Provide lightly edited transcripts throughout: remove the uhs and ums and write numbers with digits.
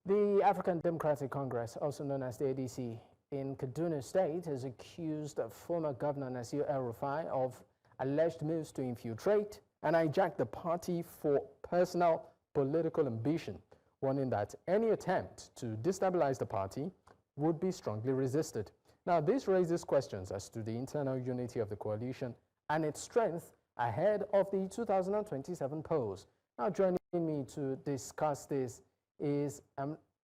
The African Democratic Congress, also known as the ADC, in Kaduna State has accused former Governor Nasir El-Rufa'i of alleged moves to infiltrate and hijack the party for personal political ambition, warning that any attempt to destabilize the party would be strongly resisted. Now, this raises questions as to the internal unity of the coalition and its strength ahead of the 2027 polls. Now, joining me to discuss this is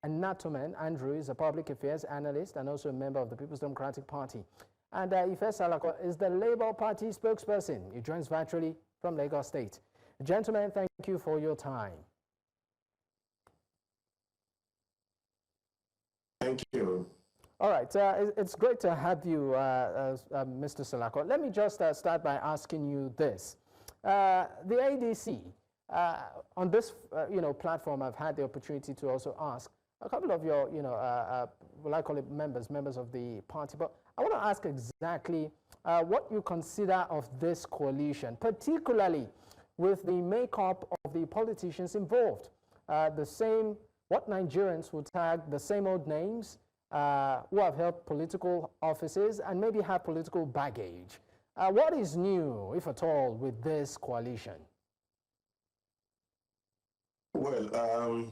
Enantomhen Andrew, is a public affairs analyst and also a member of the People's Democratic Party. And Ife Salako is the Labour Party spokesperson. He joins virtually from Lagos State. Gentlemen, thank you for your time. Thank you. All right, it's great to have you, Mr. Salako. Let me just start by asking you this. The ADC, on this platform, I've had the opportunity to also ask a couple of your, what I call it members of the party. But I want to ask exactly what you consider of this coalition, particularly with the makeup of the politicians involved. What Nigerians would tag the same old names who have held political offices and maybe have political baggage. What is new, if at all, with this coalition? Well,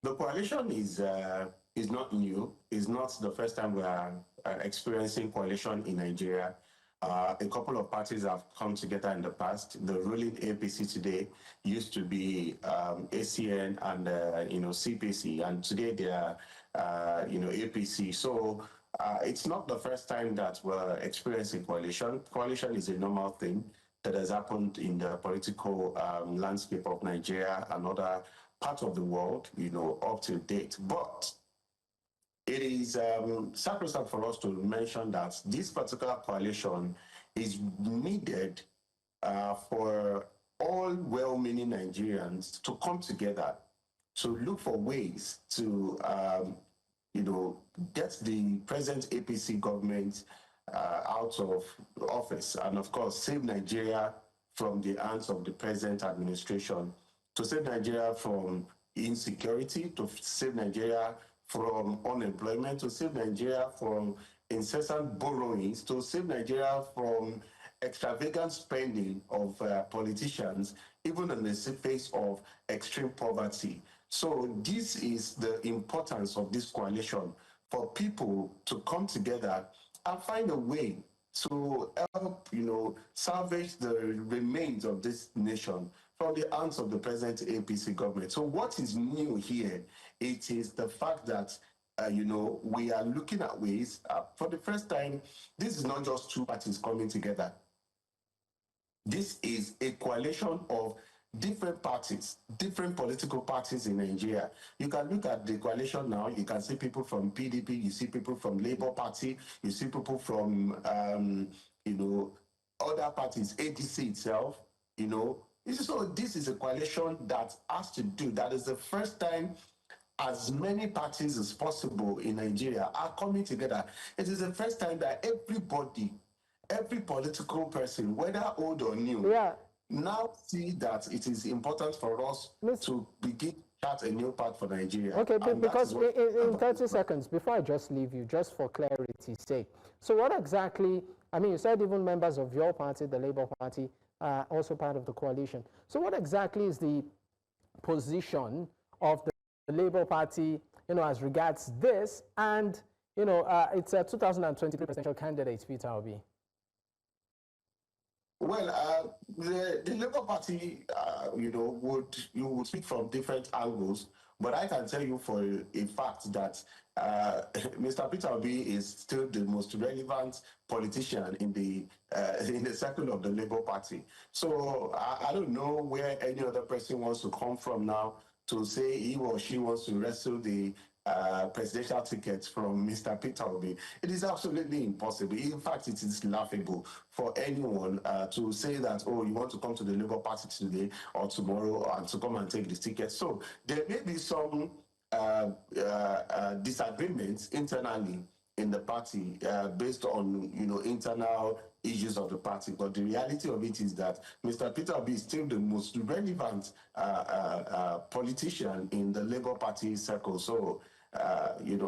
the coalition is not new. It's not the first time we are experiencing coalition in Nigeria. A couple of parties have come together in the past. The ruling APC today used to be ACN and CPC, and today they are APC. So it's not the first time that we're experiencing coalition. Coalition is a normal thing that has happened in the political landscape of Nigeria and other parts of the world, up to date. But it is sacrosanct for us to mention that this particular coalition is needed for all well-meaning Nigerians to come together to look for ways to, get the present APC government out of office and, of course, save Nigeria from the hands of the present administration, to save Nigeria from insecurity, to save Nigeria from unemployment, to save Nigeria from incessant borrowings, to save Nigeria from extravagant spending of politicians, even in the face of extreme poverty. So this is the importance of this coalition, for people to come together and find a way to help, salvage the remains of this nation from the hands of the present APC government. So what is new here? It is the fact that, we are looking at ways, for the first time, this is not just two parties coming together. This is a coalition of different parties, different political parties in Nigeria. You can look at the coalition now, you can see people from PDP, you see people from Labour Party, you see people from, other parties, ADC itself, So this is a coalition that has to do, that is the first time as many parties as possible in Nigeria are coming together. It is the first time that everybody, every political person, whether old or new, now see that it is important for us to begin to chart a new path for Nigeria. Okay, because in 30 seconds, before I just leave you, just for clarity's sake, so what exactly, you said even members of your party, the Labour Party, also part of the coalition. So what exactly is the position of the Labour Party, as regards this and, it's a 2023 presidential candidate, Peter Obi? Well, the Labour Party, would speak from different angles, but I can tell you for a fact that Mr. Peter Obi is still the most relevant politician in the circle of the Labour Party. So I don't know where any other person wants to come from now to say he or she wants to wrestle the presidential tickets from Mr. Peter Obi. It is absolutely impossible. In fact, it is laughable for anyone to say that, oh, you want to come to the Labour Party today or tomorrow and to come and take this ticket. So there may be some disagreements internally in the party based on internal issues of the party. But the reality of it is that Mr. Peter Obi is still the most relevant politician in the Labour Party circle. So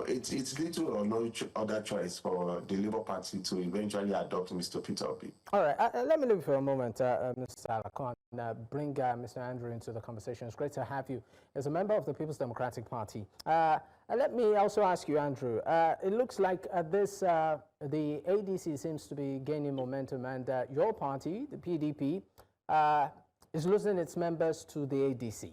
it's little or no other choice for the Labour Party to eventually adopt Mr. Peter Obi. All right, let me leave for a moment, Mr. Salako, and bring Mr. Andrew into the conversation. It's great to have you as a member of the People's Democratic Party. Let me also ask you, Andrew, it looks like the ADC seems to be gaining momentum, and your party, the PDP, is losing its members to the ADC.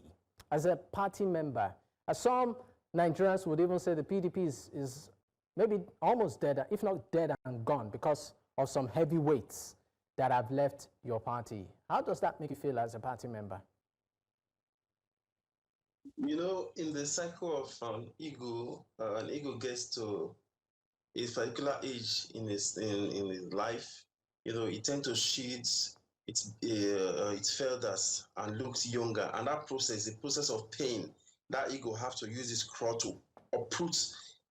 As a party member, some Nigerians would even say the PDP is maybe almost dead, if not dead and gone, because of some heavy weights that have left your party. How does that make you feel as a party member? In the cycle of an ego gets to a particular age in his life, it tends to shed its feathers and looks younger. And that process, the process of pain, that ego have to use his claw to uproot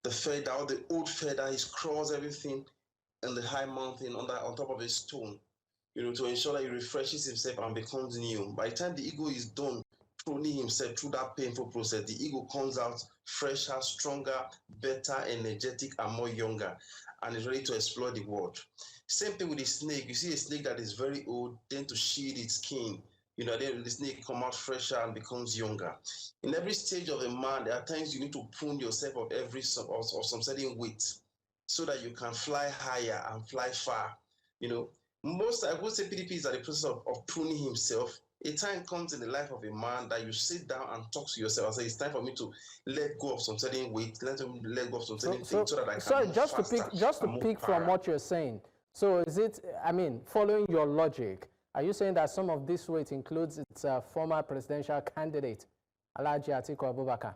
the feather, or the old feather, his claws, everything in the high mountain on top of a stone, to ensure that he refreshes himself and becomes new. By the time the ego is done pruning himself through that painful process, the ego comes out fresher, stronger, better, energetic, and more younger, and is ready to explore the world. Same thing with the snake. You see a snake that is very old, tend to shed its skin. Then the snake come out fresher and becomes younger. In every stage of a man, there are times you need to prune yourself of some certain weight, so that you can fly higher and fly far. Most, I would say, PDP is at the process of pruning himself. A time comes in the life of a man that you sit down and talk to yourself and say, it's time for me to let go of some certain weight, let go of some certain things, so that I can sorry, move just faster, to pick from what you're saying. So is it, following your logic, are you saying that some of this weight includes its former presidential candidate, Alhaji Atiku Abubakar?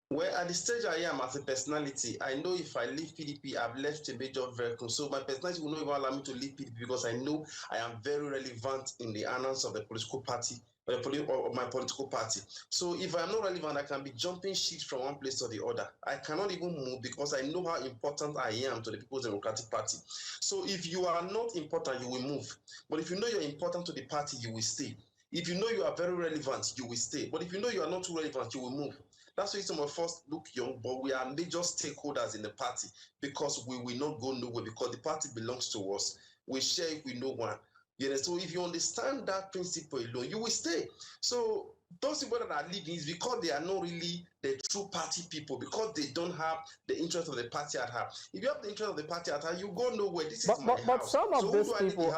Well, at the stage I am as a personality, I know if I leave PDP, I've left a major vehicle. So my personality will not even allow me to leave PDP, because I know I am very relevant in the annals of the political party, or my political party. So if I'm not relevant, I can be jumping ship from one place to the other. I cannot even move, because I know how important I am to the People's Democratic Party. So if you are not important, you will move. But if you know you're important to the party, you will stay. If you know you are very relevant, you will stay. But if you know you are not too relevant, you will move. That's why some of us look young, but we are major stakeholders in the party, because we will not go nowhere, because the party belongs to us. We share it with no one. So if you understand that principle alone, you will stay. So those people that are leaving is because they are not really the true party people, because they don't have the interest of the party at heart. If you have the interest of the party at heart, you go nowhere. This is my house. But some of these people,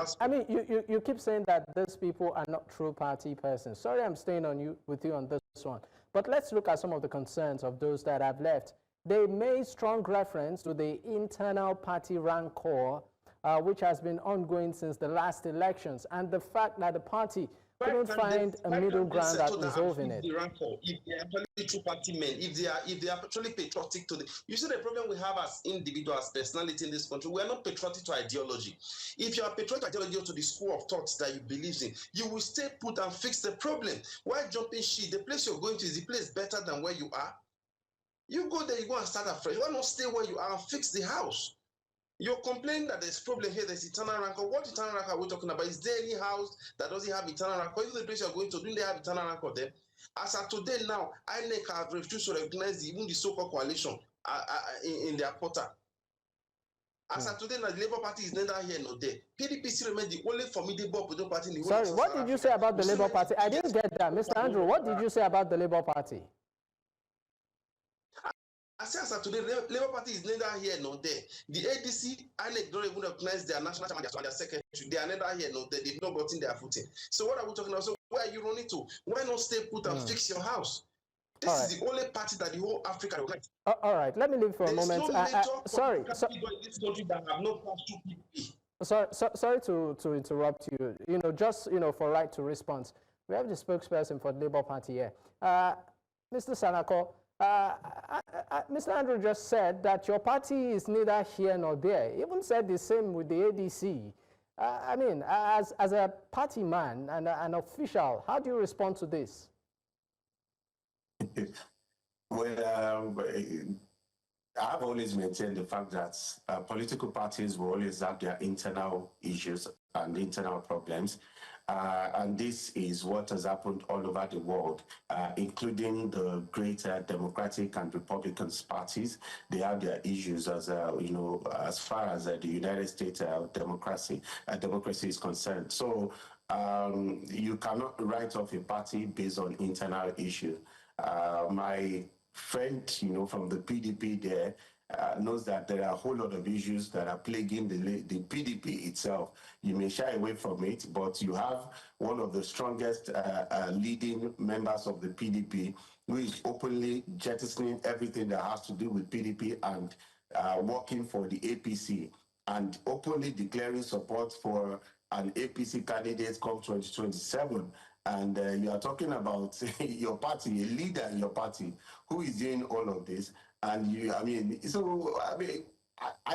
you keep saying that these people are not true party persons. Sorry, I'm staying with you on this one. But let's look at some of the concerns of those that have left. They made strong reference to the internal party rancor, which has been ongoing since the last elections, and the fact that the party couldn't find a middle ground at resolving it. If they are actually true party men, if they are actually patriotic to the, you see the problem we have as individuals, personality in this country, we are not patriotic to ideology. If you are patriotic to ideology, to the school of thoughts that you believe in, you will stay put and fix the problem. Why jumping ship? The place you're going to, is the place better than where you are? You go there, you go and start afresh. Why not stay where you are and fix the house? You're complaining that there's problem here, there's internal rancor. What internal rancor are we talking about? Is there any house that doesn't have internal rancor? Even the place you're going to, do they have internal rancor there? As of today now, INEC have refused to recognize even the so-called coalition in their portal. As of today now, the Labour Party is neither here nor there. PDP still remains the only formidable political party in the world. Sorry, what did you say about the Labour Party? I didn't get that. Mr. Andrew, what did you say about the Labour Party? As of today, Labour Party is neither here nor there. The ADC, INEC don't even recognize their national chairman and their secretary. They are neither here nor there. They've not gotten their footing. So what are we talking about? So where are you running to? Why not stay put and fix your house? This is the only party that the whole Africa recognizes. All right, let me leave for a moment. Sorry. In this country that have not passed through PDP. Sorry to interrupt you. Just for right to response, we have the spokesperson for the Labour Party here, Mr. Salako. Mr. Andrew just said that your party is neither here nor there. He even said the same with the ADC. As a party man and an official, how do you respond to this? Well, I've always maintained the fact that political parties will always have their internal issues and internal problems. And this is what has happened all over the world, including the greater Democratic and Republican parties. They have their issues as as far as the United States democracy is concerned. So you cannot write off a party based on internal issues. My friend, from the PDP there, knows that there are a whole lot of issues that are plaguing the PDP itself. You may shy away from it, but you have one of the strongest leading members of the PDP who is openly jettisoning everything that has to do with PDP and working for the APC and openly declaring support for an APC candidate come 2027. And you are talking about your party, a leader in your party, who is doing all of this. And I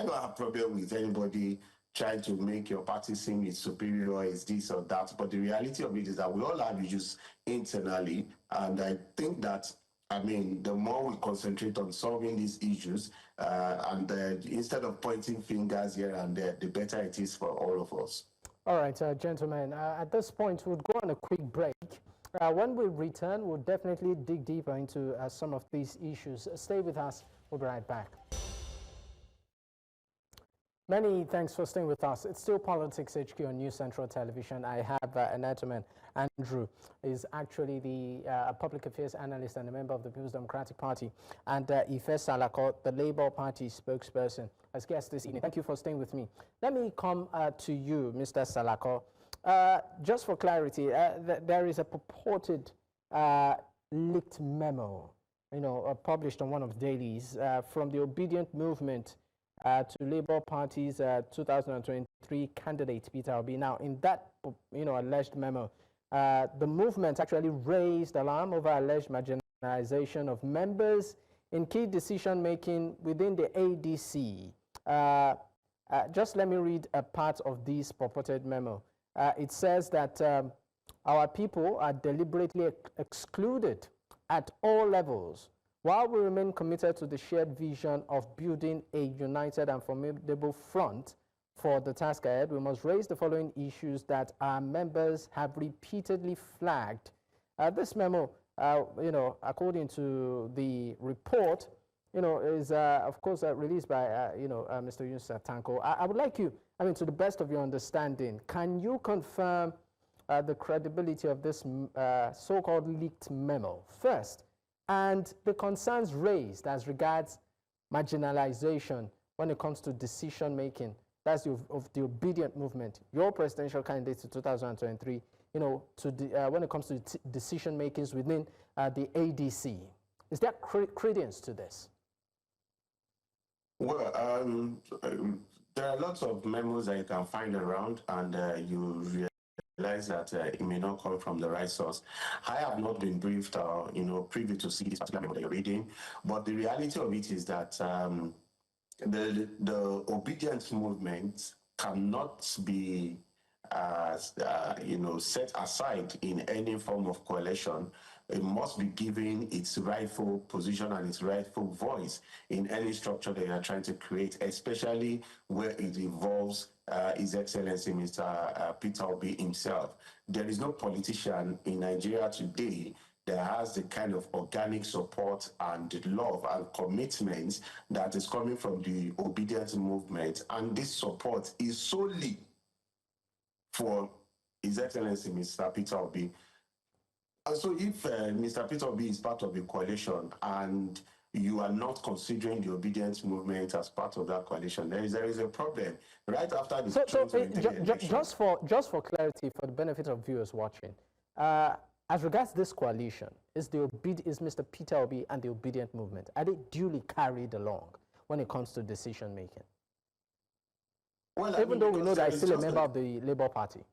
don't have a problem with anybody trying to make your party seem it's superior or it's this or that. But the reality of it is that we all have issues internally. And I think that, the more we concentrate on solving these issues, instead of pointing fingers here and there, the better it is for all of us. All right, gentlemen, at this point, we'll go on a quick break. When we return, we'll definitely dig deeper into some of these issues. Stay with us. We'll be right back. Many thanks for staying with us. It's still Politics HQ on News Central Television. I have Enantomhen Andrew, is actually the Public Affairs Analyst and a member of the People's Democratic Party, and Ife Salako, the Labour Party spokesperson, as guests this evening. Thank you for staying with me. Let me come to you, Mr. Salako. Just for clarity, there is a purported leaked memo, published on one of the dailies from the Obidient movement to Labour Party's 2023 candidate, Peter Obi. Now, in that, alleged memo, the movement actually raised alarm over alleged marginalization of members in key decision-making within the ADC. Just let me read a part of this purported memo. It says that our people are deliberately excluded at all levels. While we remain committed to the shared vision of building a united and formidable front for the task ahead, we must raise the following issues that our members have repeatedly flagged. This memo, according to the report, is, of course, released by, Mr. Yunus Tanko. I would like you, to the best of your understanding, can you confirm the credibility of this so-called leaked memo first, and the concerns raised as regards marginalization when it comes to decision-making, that's of the Obidient movement, your presidential candidate to 2023, when it comes to decision-makings within the ADC. Is there credence to this? Well, there are lots of memos that you can find around, and you realize that it may not come from the right source. I have not been briefed or, privy to see this particular memo that you're reading, but the reality of it is that the Obidient movement cannot be, set aside in any form of coalition. It must be given its rightful position and its rightful voice in any structure that you are trying to create, especially where it involves His Excellency Mr. Peter Obi himself. There is no politician in Nigeria today that has the kind of organic support and love and commitment that is coming from the Obidient movement. And this support is solely for His Excellency Mr. Peter Obi. And so if Mr. Peter Obi is part of a coalition and you are not considering the Obidient movement as part of that coalition, there is a problem. Right after the just for clarity, for the benefit of viewers watching, as regards this coalition, is Mr. Peter Obi and the Obidient movement, are they duly carried along when it comes to decision making? Well, even though we know that he's still a member of the Labour Party.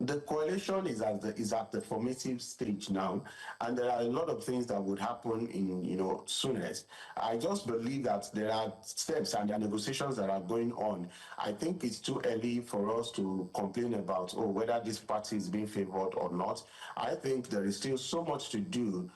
The coalition is at the formative stage now, and there are a lot of things that would happen in soonest. I just believe that there are steps and there are negotiations that are going on. I think it's too early for us to complain about whether this party is being favored or not. I think there is still so much to do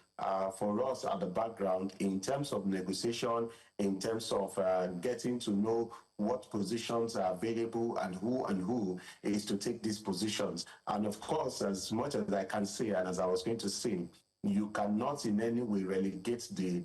for us at the background in terms of negotiation, in terms of getting to know what positions are available and who is to take these positions. And of course, as much as I can say, and as I was going to say, you cannot in any way relegate the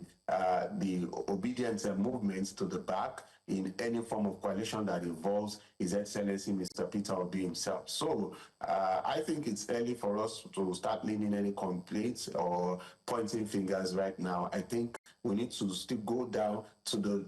Obidient movement to the back in any form of coalition that involves His Excellency Mr. Peter Obi himself. So I think it's early for us to start leaning any complaints or pointing fingers right now. I think we need to still go down to the,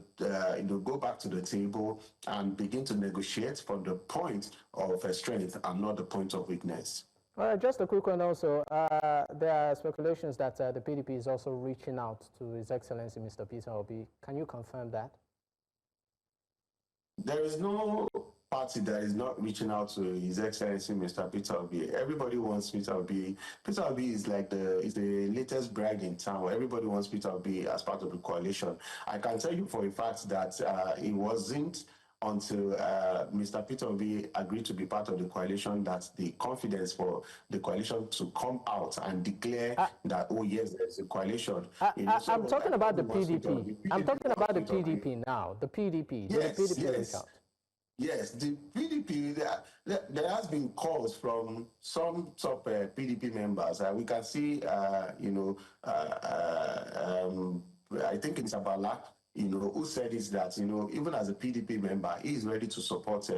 go back to the table and begin to negotiate from the point of strength and not the point of weakness. All right, just a quick one also. There are speculations that the PDP is also reaching out to His Excellency Mr. Peter Obi. Can you confirm that? There is no party that is not reaching out to His Excellency Mr. Peter Obi. Everybody wants Peter Obi. Peter Obi is like the latest bride in town. Everybody wants Peter Obi as part of the coalition. I can tell you for a fact that it wasn't until Mr. Peter Obi agreed to be part of the coalition that the confidence for the coalition to come out and declare that, oh yes, there's a coalition. I'm talking about the PDP. I'm talking about the PDP now. The PDP. Yes, the PDP reach out. Yes, the PDP, there has been calls from some top PDP members. We can see, I think it's Abala, who said is that, even as a PDP member, he is ready to support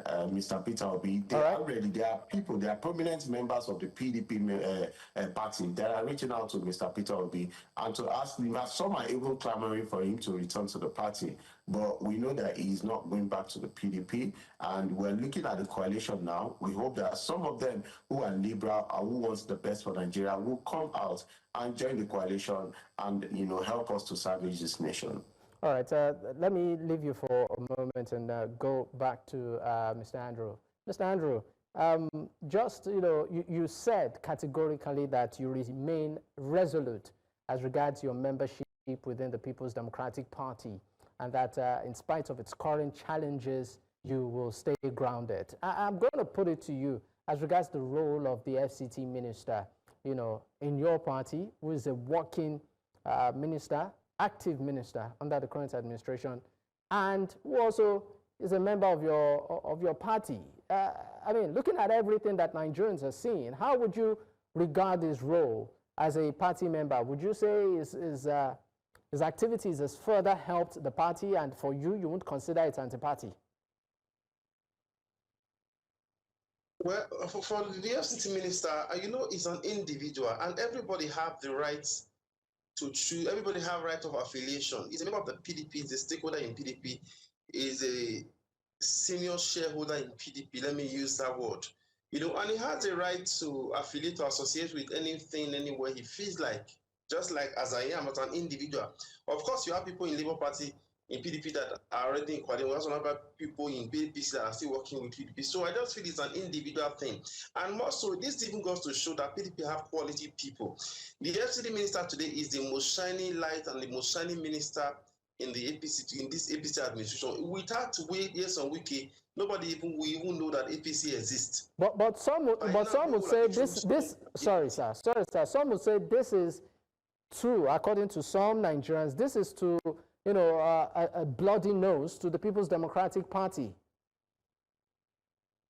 Mr. Peter Obi. There are people, there are prominent members of the PDP party that are reaching out to Mr. Peter Obi and to ask him, some are even clamoring for him to return to the party. But we know that he is not going back to the PDP, and we're looking at the coalition now. We hope that some of them who are liberal and who wants the best for Nigeria will come out and join the coalition and, help us to salvage this nation. All right, let me leave you for a moment and go back to Mr. Andrew. Mr. Andrew, you said categorically that you remain resolute as regards your membership within the People's Democratic Party, and that in spite of its current challenges, you will stay grounded. I'm going to put it to you as regards the role of the FCT minister, in your party, who is a working minister, active minister under the current administration, and who also is a member of your party. I mean, looking at everything that Nigerians are seeing, how would you regard his role as a party member? Would you say his activities has further helped the party, and for you, you won't consider it anti-party? Well, for the FCT minister, is an individual, and everybody have the right to choose. Everybody have right of affiliation. He's a member of the PDP, he's a stakeholder in PDP, is a senior shareholder in PDP, let me use that word. And he has a right to affiliate or associate with anything, anywhere he feels like, just like as I am, as an individual. Of course, you have people in Labour Party, in PDP that are already in coalition. We also have people in PDP that are still working with PDP. So I just feel it's an individual thing. And more so, this even goes to show that PDP have quality people. The FCT minister today is the most shining light and the most shining minister in the APC, in this APC administration. Without years on wiki, nobody will even know that APC exists. But some would say this. Sorry, sir. Some would say this is true. According to some Nigerians, this is to a bloody nose to the People's Democratic Party.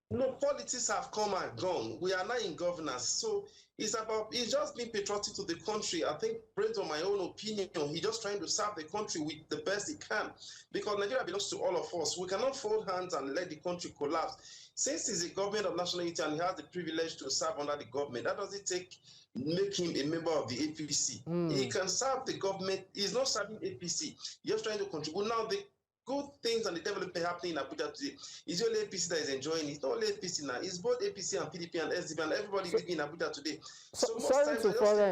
No, politics have come and gone. We are now in governance. So it's just being patriotic to the country. I think, based on my own opinion, he's just trying to serve the country with the best he can. Because Nigeria belongs to all of us. We cannot fold hands and let the country collapse. Since he's a government of national unity and he has the privilege to serve under the government, that doesn't make him a member of the APC. He can serve the government. He's not serving APC. He's just trying to contribute. Now, the good things and the development happening in Abuja today is only APC that is enjoying it. It's not only APC now. It's both APC and PDP and SDP and everybody living in Abuja today. Sorry to further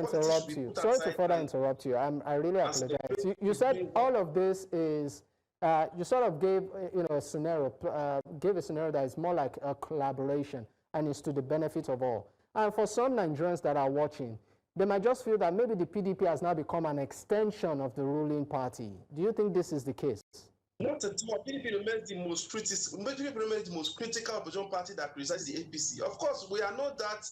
interrupt you. I really apologize. You said all of this is, you sort of gave a scenario, that is more like a collaboration and is to the benefit of all. And for some Nigerians that are watching, they might just feel that maybe the PDP has now become an extension of the ruling party. Do you think this is the case? Not at all. PDP remains the most critical opposition party that criticizes the APC. Of course, we are not that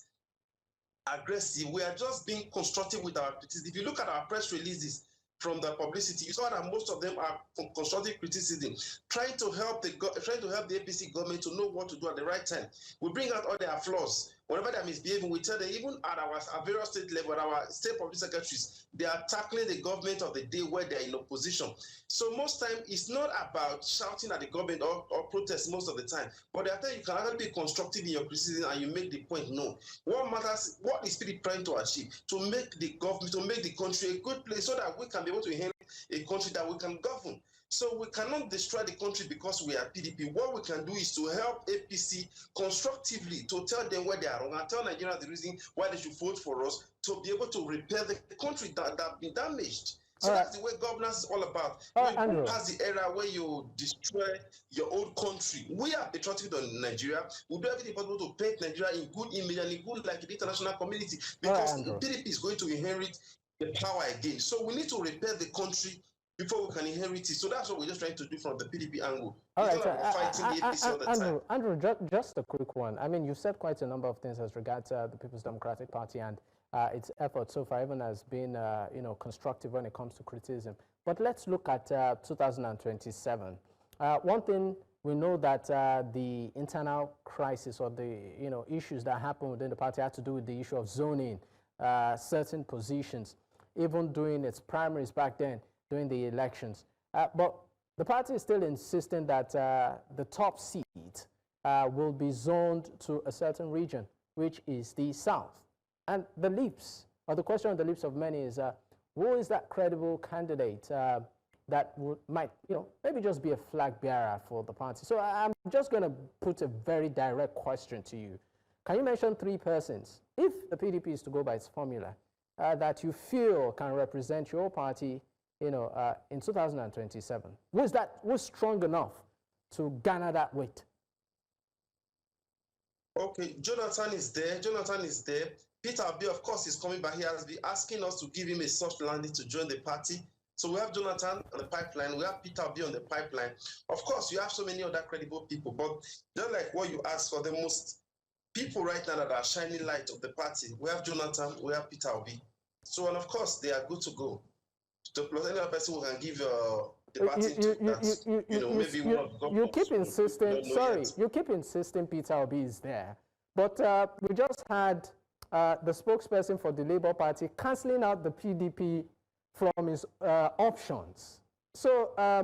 aggressive. We are just being constructive with our criticism. If you look at our press releases from the publicity, you saw that most of them are constructive criticism, trying to help the APC government to know what to do at the right time. We bring out all their flaws. Whenever they're misbehaving, we tell them, even at our various state level, our state public secretaries, they are tackling the government of the day where they're in opposition. So most time, it's not about shouting at the government or protest most of the time, but there are times you can actually be constructive in your criticism and you make the point known. What matters, what is Spirit trying to achieve? To make the government, to make the country a good place so that we can be able to inherit a country that we can govern. So we cannot destroy the country because we are PDP. What we can do is to help APC constructively, to tell them where they are wrong and tell Nigerians the reason why they should vote for us, to be able to repair the country that has been damaged. So that's the way governance is all about. You pass the era where you destroy your own country. We are patriotic on Nigeria. We do everything possible to paint Nigeria in good image and in good like the international community, because the PDP is going to inherit the power again. So we need to repair the country before we can inherit it. So that's what we're just trying to do from the PDP angle. All right, fighting the APC all the time. Andrew, just a quick one. I mean, you said quite a number of things as regards the People's Democratic Party and its efforts so far, even has been, constructive when it comes to criticism. But let's look at 2027. One thing we know that the internal crisis or the issues that happen within the party had to do with the issue of zoning certain positions, even during its primaries back then, during the elections. But the party is still insisting that the top seat will be zoned to a certain region, which is the south. And the question on the lips of many is, who is that credible candidate that might, maybe just be a flag bearer for the party? So I'm just going to put a very direct question to you. Can you mention 3 persons, if the PDP is to go by its formula, that you feel can represent your party, in 2027? Who's strong enough to garner that weight? Okay, Jonathan is there. Peter Obi, of course, is coming back. He has been asking us to give him a soft landing to join the party. So we have Jonathan on the pipeline. We have Peter Obi on the pipeline. Of course, you have so many other credible people. But just like what you asked for, the most people right now that are shining light of the party, we have Jonathan, we have Peter Obi. So, and of course, they are good to go. Plus, any other person who can give the party you keep insisting. Sorry, you keep insisting Peter Obi is there, but we just had the spokesperson for the Labour Party cancelling out the PDP from his options. So I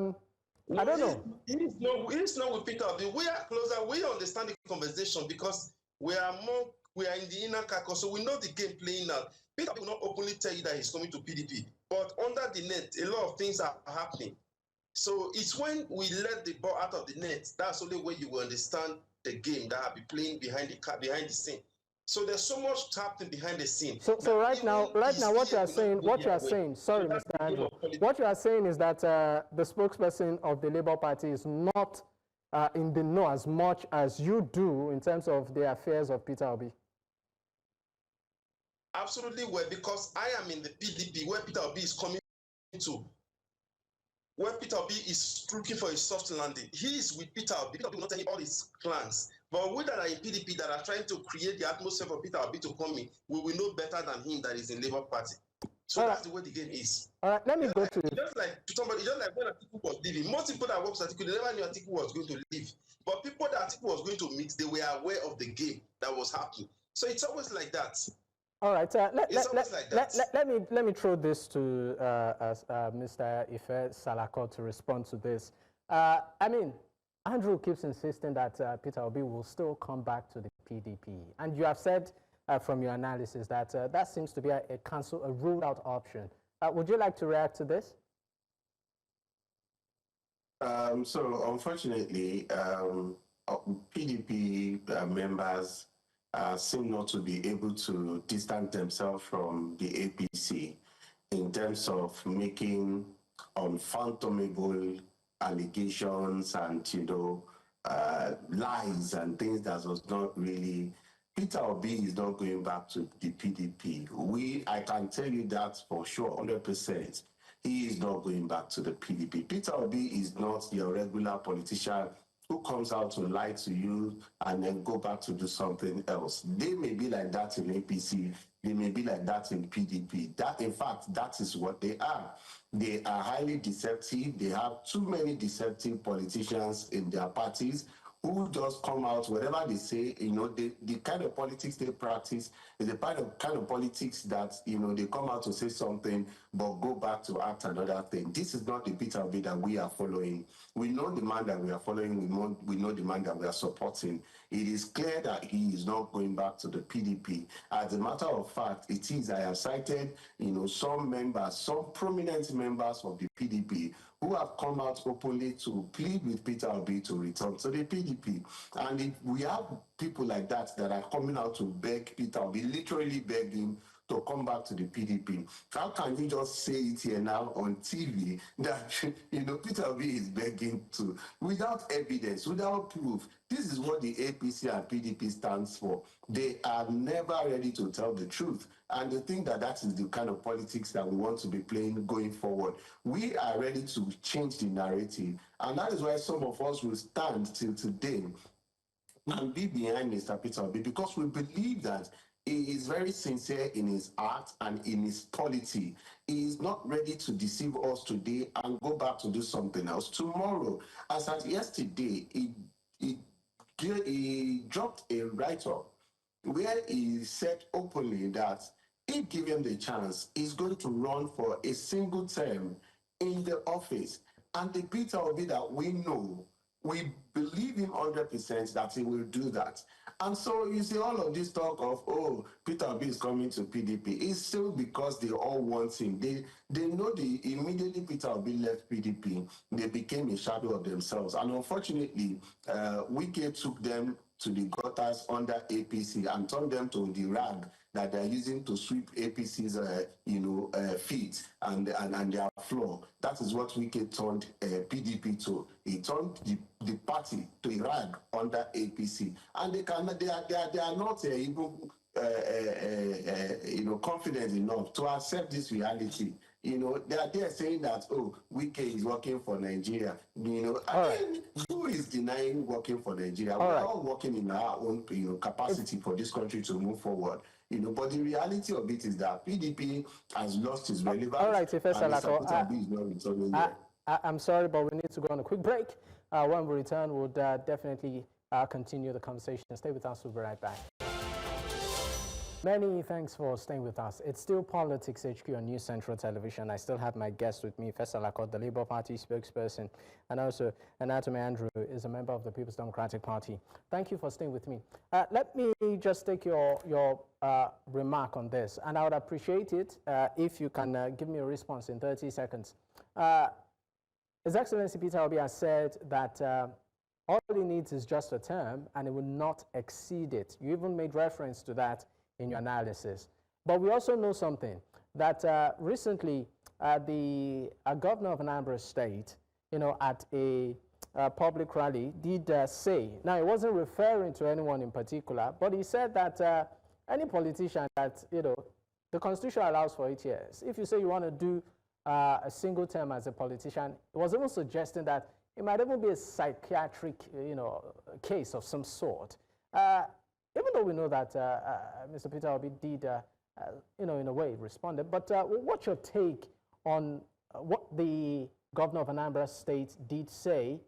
don't know. It is not with Peter Obi. We are closer. We understand the conversation because we are in the inner caucus, so we know the game playing out. Peter will not openly tell you that he's coming to PDP, but under the net, a lot of things are happening. So it's when we let the ball out of the net, that's only way you will understand the game that will be playing behind the scene. So there's so much happening behind the scene. So right now, what you are saying, sorry, Mr. Andrew, what you are saying is that the spokesperson of the Labour Party is not in the know as much as you do in terms of the affairs of Peter Obi. Absolutely, well, because I am in the PDP where Peter Obi is coming to, where Peter Obi is looking for a soft landing. He is with Peter Obi. Peter Obi will not tell him all his plans. But we that are in PDP that are trying to create the atmosphere for Peter Obi to come in, we will know better than him that is in Labour Party. So that's the way the game is. All right, let me go to just like when Atiku was leaving. Most people that work with Atiku, they never knew Atiku was going to leave. But people that Atiku was going to meet, they were aware of the game that was happening. So it's always like that. All right, let me throw this to Mr. Ife Salako to respond to this. I mean, Andrew keeps insisting that Peter Obi will still come back to the PDP. And you have said from your analysis that that seems to be a ruled out option. Would you like to react to this? So unfortunately, PDP members seem not to be able to distance themselves from the APC in terms of making unfathomable allegations and, lies and things that was not really. Peter Obi is not going back to the PDP. I can tell you that for sure, 100%. He is not going back to the PDP. Peter Obi is not your regular politician who comes out to lie to you and then go back to do something else. They may be like that in APC. they may be like that in PDP. That, in fact, that is what they are. They are highly deceptive. They have too many deceptive politicians in their parties who just come out, whatever they say, the kind of politics they practice is the kind of politics that, they come out to say something, but go back to act another thing. This is not the Peter Obi that we are following. We know the man that we are following. We know the man that we are supporting. It is clear that he is not going back to the PDP. As a matter of fact, it is, I have cited, some members, some prominent members of the PDP who have come out openly to plead with Peter Obi to return to the PDP. And if we have people like that are coming out to beg Peter Obi, literally beg him to come back to the PDP, how can you just say it here now on TV that, Peter Obi is begging to, without evidence, without proof? This is what the APC and PDP stands for. They are never ready to tell the truth. And they think that that is the kind of politics that we want to be playing going forward. We are ready to change the narrative. And that is why some of us will stand till today and be behind Mr. Peter Obi, because we believe that he is very sincere in his act and in his polity. He is not ready to deceive us today and go back to do something else tomorrow. As at yesterday, he dropped a write-up where he said openly that if given the chance, he's going to run for a single term in the office. And the Peter Obi that we know, we believe him 100% that he will do that. And so you see all of this talk of, oh, Peter Obi is coming to PDP. It's still because they all want him. They know immediately Peter Obi left PDP, they became a shadow of themselves. And unfortunately, Wike took them to the gutters under APC and turned them to the rag that they're using to sweep APC's, feet and their floor. That is what Wike turned PDP to. He turned the party to a rag under APC, and they are not even confident enough to accept this reality. They are there saying that, oh, Wike is working for Nigeria. Who is denying working for Nigeria? We're all working in our own capacity for this country to move forward. But the reality of it is that PDP has lost its relevance. All right, Ife Salako, I'm sorry, but we need to go on a quick break. When we return, we'll definitely continue the conversation. Stay with us. We'll be right back. Many thanks for staying with us. It's still Politics HQ on News Central Television. I still have my guest with me, Ife Salako, the Labour Party spokesperson, and also Enantomhen Andrew is a member of the People's Democratic Party. Thank you for staying with me. Let me just take your remark on this, and I would appreciate it if you can give me a response in 30 seconds. His Excellency Peter Obi has said that all he needs is just a term, and he will not exceed it. You even made reference to that in your analysis. But we also know something, that recently the governor of Anambra State, at a public rally did say, now he wasn't referring to anyone in particular, but he said that any politician that, the Constitution allows for 8 years. If you say you want to do a single term as a politician, it was even suggesting that it might even be a psychiatric, case of some sort. Even though we know that Mr. Peter Obi did, in a way, responded. But what's your take on what the governor of Anambra State did say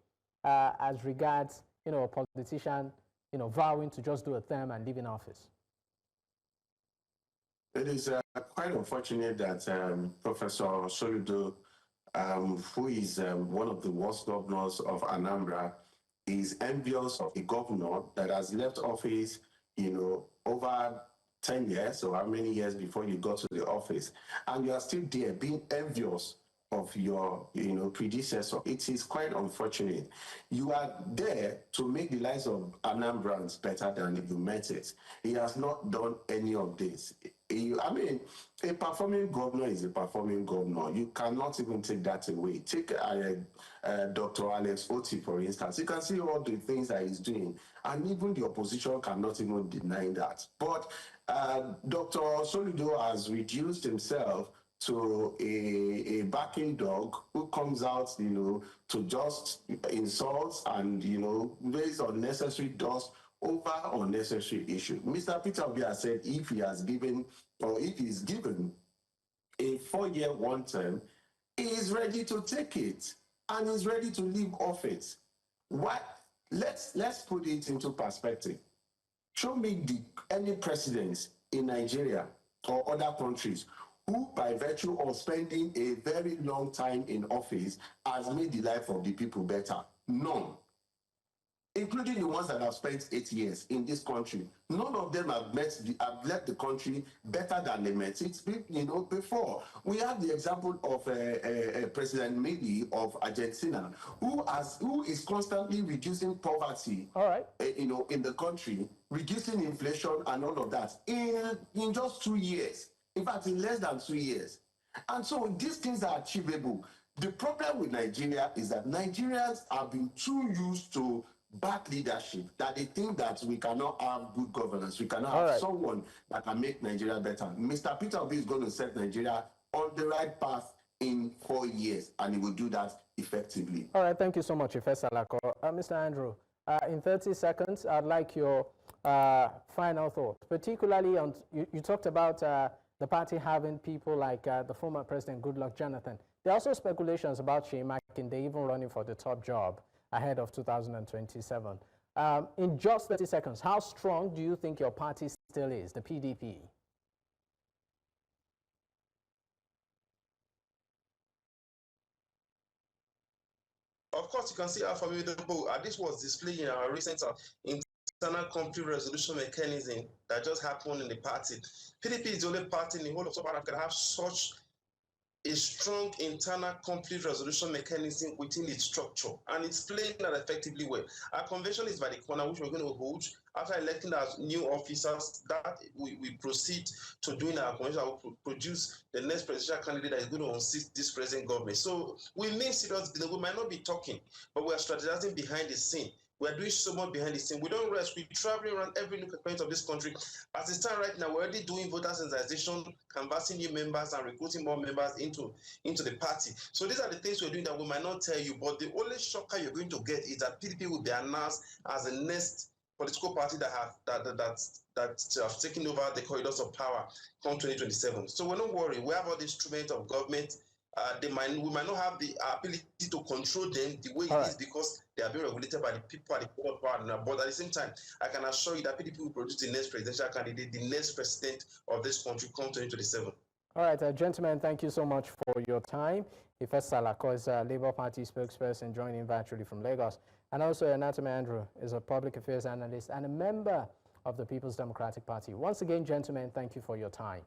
as regards, a politician, vowing to just do a term and leave in office? It is quite unfortunate that Professor Soludo, who is one of the worst governors of Anambra, is envious of a governor that has left office over 10 years or how many years before you got to the office, and you are still there being envious of your predecessor. It is quite unfortunate. You are there to make the lives of Anambrans better than if you met it. He has not done any of this. A performing governor is a performing governor. You cannot even take that away. Take Dr. Alex Oti, for instance. You can see all the things that he's doing, and even the opposition cannot even deny that. But Dr. Soludo has reduced himself to a backing dog who comes out, to just insult and, raise unnecessary dust over unnecessary issue. Mr. Peter Obi has said if he has given or if he's given a 4-year one term, he is ready to take it and is ready to leave office. What? Let's put it into perspective. Show me any presidents in Nigeria or other countries who, by virtue of spending a very long time in office, has made the life of the people better. None. Including the ones that have spent 8 years in this country. None of them have left the country better than they met it, before. We have the example of President Milei of Argentina, who is constantly reducing poverty, all right, in the country, reducing inflation and all of that in just 2 years. In fact, in less than 2 years. And so these things are achievable. The problem with Nigeria is that Nigerians have been too used to bad leadership that they think that we cannot have good governance. We cannot have someone that can make Nigeria better. Mr. Peter Obi is going to set Nigeria on the right path in 4 years, and he will do that effectively. All right, thank you so much, Ife Salako. Mr. Andrew, in 30 seconds, I'd like your final thought, particularly on, you talked about the party having people like the former President Goodluck Jonathan. There are also speculations about Shea Makinde even running for the top job ahead of 2027. In just 30 seconds, how strong do you think your party still is, the PDP? Of course, you can see how formidable this was displayed in our recent internal conflict resolution mechanism that just happened in the party. PDP is the only party in the whole of South Africa that have such a strong internal conflict resolution mechanism within its structure, and it's playing that effectively well. Our convention is by the corner, which we're going to hold after electing our new officers. That we proceed to doing our convention. Will produce the next presidential candidate that is going to unseat this present government. So we mean serious business. We might not be talking, but we are strategizing behind the scene. We are doing so much behind the scene. We don't rest. We're traveling around every nook point of this country. As it stands right now, we're already doing voter sensitization, canvassing new members, and recruiting more members into the party. So these are the things we're doing that we might not tell you. But the only shocker you're going to get is that PDP will be announced as the next political party that have taken over the corridors of power come 2027. So we're not worried. We have all the instruments of government. We might not have the ability to control them the way it is because they are being regulated by the people at the core of power. But at the same time, I can assure you that PDP will produce the next presidential candidate, the next president of this country come 2027. All right, gentlemen, thank you so much for your time. Ife Salako is a Labour Party spokesperson joining virtually from Lagos. And also Enantomhen Andrew is a public affairs analyst and a member of the People's Democratic Party. Once again, gentlemen, thank you for your time.